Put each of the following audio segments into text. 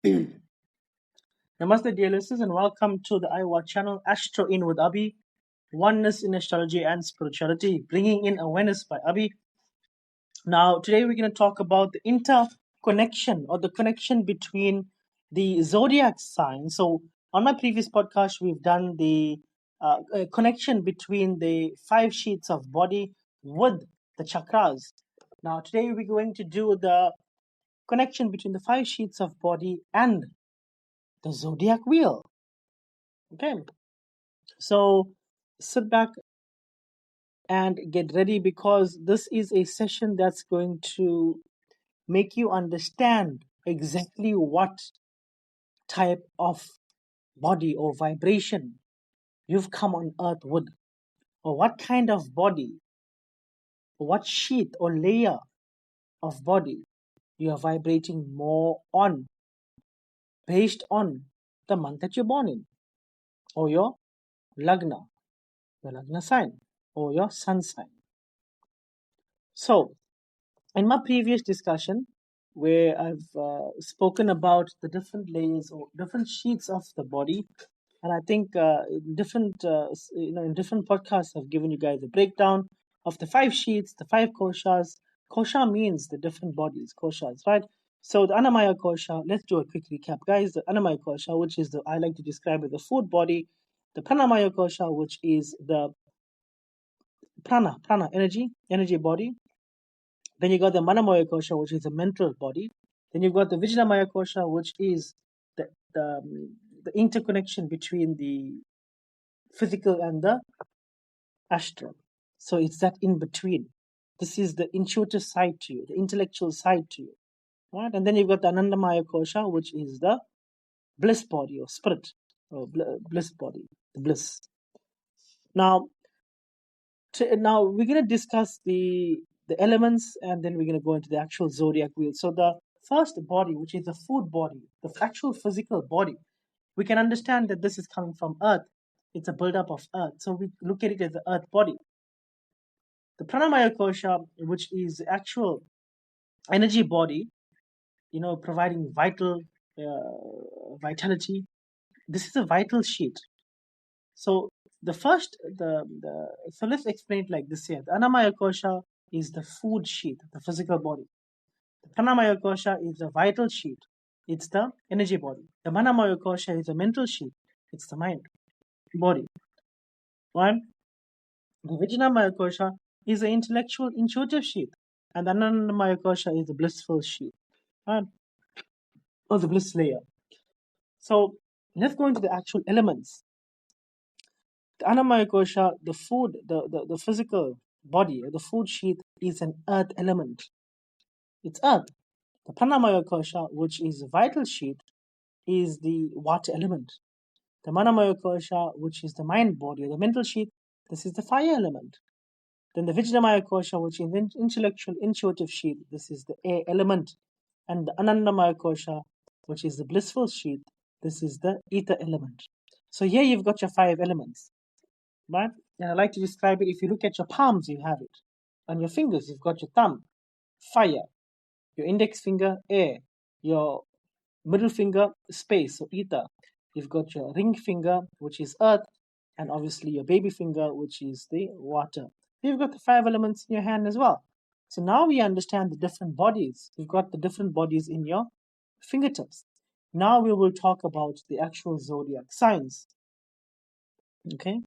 Namaste, dear listeners, and welcome to the Iowa channel Astro In with Abhi, Oneness in Astrology and Spirituality, bringing in awareness by Abhi. Now, today we're going to talk about the interconnection or the connection between the zodiac sign. So, on my previous podcast, we've done the connection between the 5 sheets of body with the chakras. Now, today we're going to do the connection between the 5 sheets of body and the zodiac wheel. Okay, so sit back and get ready because this is a session that's going to make you understand exactly what type of body or vibration you've come on earth with, or what kind of body, or what sheet or layer of body you are vibrating more on based on the month that you're born in, or your lagna sign, or your sun sign. So, in my previous discussion, where I've spoken about the different layers or different sheets of the body, and I think in different podcasts, I've given you guys a breakdown of the 5 sheets, the 5 koshas. Kosha means the different bodies, koshas, right? So the Annamaya kosha. Let's do a quick recap, guys. The Annamaya kosha, which is I like to describe as the food body. The Pranamaya kosha, which is the prana energy body. Then you got the Manamoya kosha, which is the mental body. Then you've got the Vijnanamaya kosha, which is the interconnection between the physical and the astral. So it's that in between. This is the intuitive side to you, the intellectual side to you. Right? And then you've got the Anandamaya kosha, which is the bliss body or spirit, or bliss body, the bliss. Now, now we're going to discuss the elements, and then we're going to go into the actual zodiac wheel. So the first body, which is the food body, the actual physical body, we can understand that this is coming from earth. It's a buildup of earth, so we look at it as the earth body. The pranamaya kosha, which is the actual energy body, providing vitality. This is a vital sheet. So so let's explain it like this here. The Annamaya kosha is the food sheet, the physical body. The Pranamaya kosha is the vital sheet. It's the energy body. The Manamaya kosha is the mental sheet. It's the mind, body. Right? The Vijnanamaya kosha is the intellectual, intuitive sheet. And the Anandamaya kosha is the blissful sheet. Right? Or the bliss layer. So let's go into the actual elements. The Annamaya kosha, the food, the physical body, the food sheet is an earth element. It's earth. The Pranamaya kosha, which is the vital sheet, is the water element. The Manamaya kosha, which is the mind body or the mental sheet, this is the fire element. Then the Vijnanamaya kosha, which is the intellectual, intuitive sheet, this is the air element. And the Anandamaya kosha, which is the blissful sheet, this is the ether element. So here you've got your 5 elements. Right? And I like to describe it, if you look at your palms, you have it. On your fingers, you've got your thumb, fire. Your index finger, air. Your middle finger, space, or ether. You've got your ring finger, which is earth. And obviously your baby finger, which is the water. You've got the 5 elements in your hand as well. So now we understand the different bodies. You've got the different bodies in your fingertips. Now we will talk about the actual zodiac signs. Okay?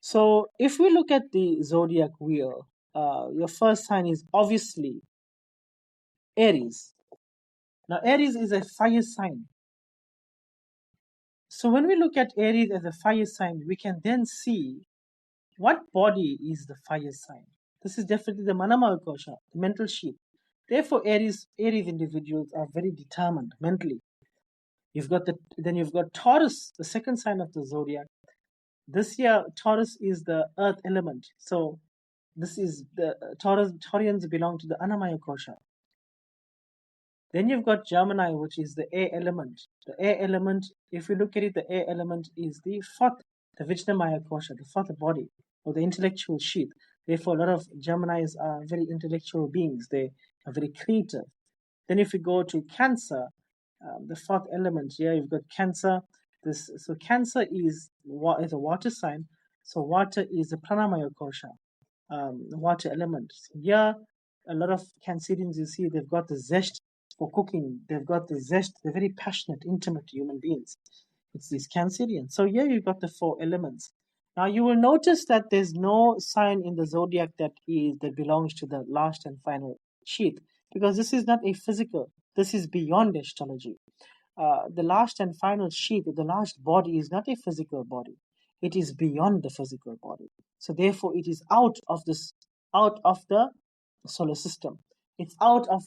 So if we look at the zodiac wheel, your first sign is obviously Aries. Now Aries is a fire sign. So when we look at Aries as a fire sign, we can then see what body is the fire sign. This is definitely the Manamaya kosha, the mental sheet. Therefore, Aries individuals are very determined mentally. You've got Taurus, the second sign of the zodiac. This year, Taurus is the earth element. So this is the Taurians belong to the Annamaya kosha. Then you've got Gemini, which is the air element. The air element, if you look at it, the air element is the fourth, the Vijnanamaya kosha, the fourth body, or the intellectual sheet. Therefore, a lot of Geminis are very intellectual beings. They are very creative. Then if you go to Cancer, The fourth element here, you've got Cancer. So Cancer is a water sign. So water is the pranamaya kosha, water element. Here, a lot of Cancerians, you see, they've got the zest for cooking. They've got the zest. They're very passionate, intimate human beings. It's these Cancerians. So here you've got the four elements. Now you will notice that there's no sign in the zodiac that belongs to the last and final sheath, because this is not a physical. This is beyond astrology. The last and final sheath, the last body, is not a physical body. It is beyond the physical body. So therefore, it is out of the solar system. It's out of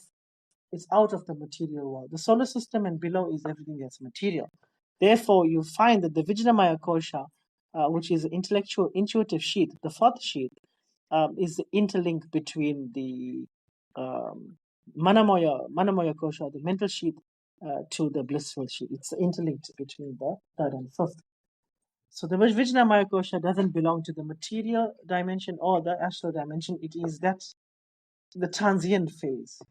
the material world. The solar system and below is everything that's material. Therefore, you find that the Vijnanamaya Kosha, which is intellectual, intuitive sheath, the fourth sheath, is the interlink between the Manamaya Kosha, the mental sheath, to the blissful sheath. It's interlinked between the third and fifth. So the Vijnanamaya Kosha doesn't belong to the material dimension or the astral dimension. It is the transient phase,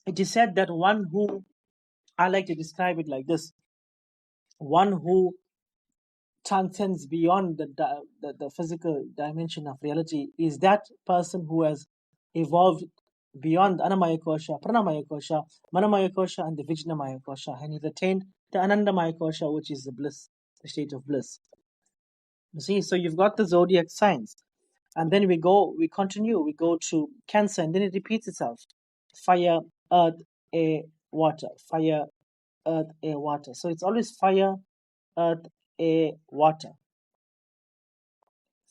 It is said that I like to describe it like this, one who transcends beyond the physical dimension of reality is that person who has evolved beyond Annamaya Kosha, Pranamaya Kosha, Manamaya Kosha, and the Vijnanamaya Kosha, and he's attained the Anandamaya Kosha, which is the bliss, the state of bliss. You see, so you've got the zodiac signs, and then we go to Cancer, and then it repeats itself: fire, earth, air, water, fire, earth, air, water. So it's always fire, earth, air, water.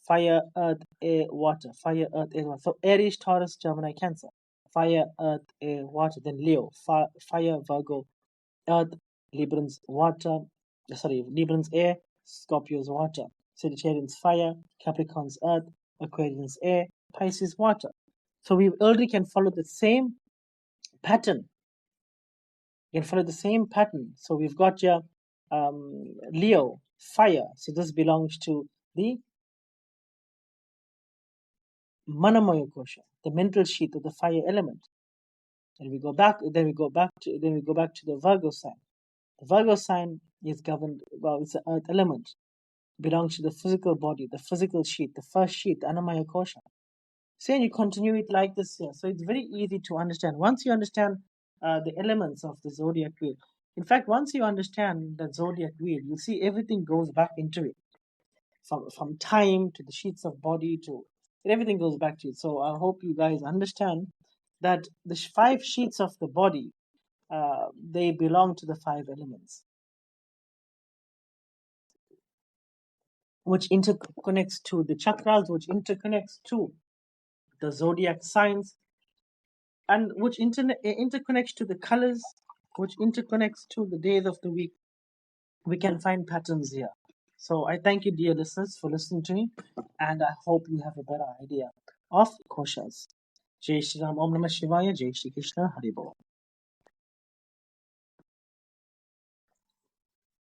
Fire, earth, air, water. Fire, earth, air, water. So Aries, Taurus, Gemini, Cancer. Fire, earth, air, water. Then Leo. Fire, Virgo, earth, Librans, water. Librans, air, Scorpios, water. Sagittarians, fire. Capricorns, earth. Aquarians, air. Pisces, water. So we already can follow the same pattern. You can follow the same pattern. So we've got your Leo, fire. So this belongs to the Manamaya Kosha, the mental sheath of the fire element. Then we go back to the Virgo sign. The Virgo sign is governed, it's the earth element. It belongs to the physical body, the physical sheath, the first sheath, the Annamaya Kosha. So you continue it like this here. So it's very easy to understand. Once you understand the elements of the zodiac wheel, in fact, once you understand the zodiac wheel, you see everything goes back into it. From time to the sheets of body to everything goes back to it. So I hope you guys understand that the 5 sheets of the body, they belong to the 5 elements, which interconnects to the chakras, which interconnects to the zodiac signs, and which interconnects to the colors, which interconnects to the days of the week. We can find patterns here. So I thank you, dear listeners, for listening to me, and I hope you have a better idea of koshas. Jai Shri Ram, Om Namah Shivaya, Jai Shri Krishna, Hari Bol.